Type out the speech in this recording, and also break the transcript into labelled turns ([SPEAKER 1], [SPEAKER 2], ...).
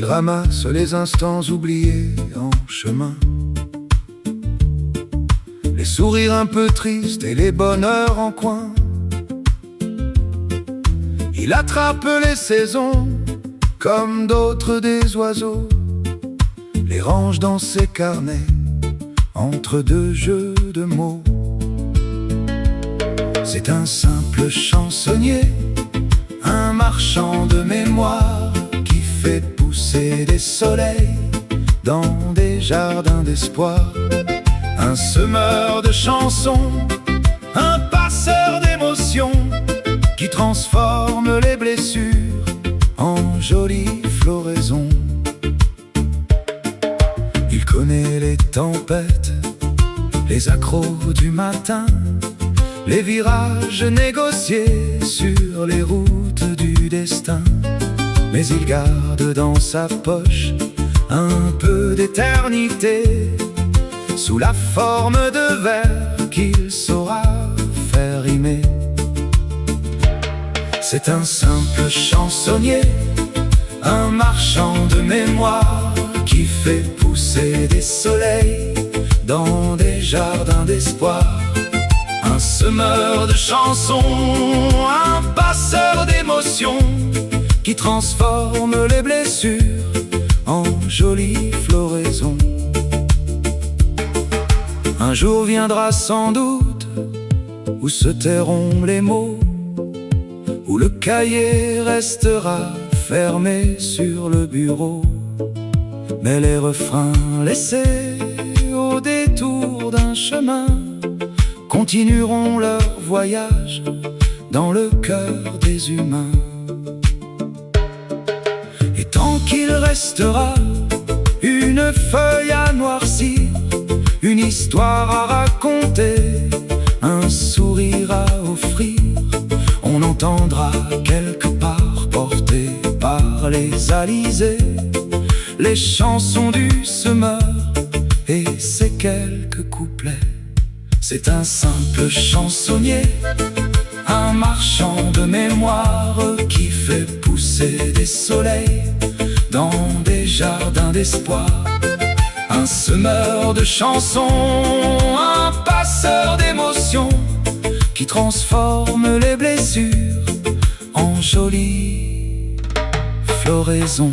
[SPEAKER 1] ramasse les instants oubliés en chemin, les sourires un peu tristes et les bonheurs en coin. Il attrape les saisons comme d'autres des oiseaux, les range dans ses carnets entre deux jeux de mots. C'est un simple chansonnier, un marchand de mémoire qui fait pousser des soleils dans des jardins d'espoir. Un semeur de chansons, un passeur d'émotions qui transforme les blessures en jolies floraisons. Il connaît les tempêtes, les accros du matin, les virages négociés sur les routes du destin. Mais il garde dans sa poche un peu d'éternité, sous la forme de vers qu'il saura faire rimer. C'est un simple chansonnier, un marchand de mémoire qui fait pousser des soleils dans des jardins d'espoir. Un semeur de chansons, un passeur d'émotions qui transforme les blessures en jolies floraisons. Un jour viendra sans doute où se tairont les mots, où le cahier restera fermé sur le bureau. Mais les refrains laissés au détour d'un chemin continueront leur voyage dans le cœur des humains. Et tant qu'il restera une feuille à noircir, une histoire à raconter, un sourire à offrir, on entendra quelque part, porté par les alizés, les chansons du semeur et ses quelques couplets. C'est un simple chansonnier, un marchand de mémoire qui fait pousser des soleils dans des jardins d'espoir. Un semeur de chansons, un passeur d'émotions qui transforme les blessures en jolies floraisons.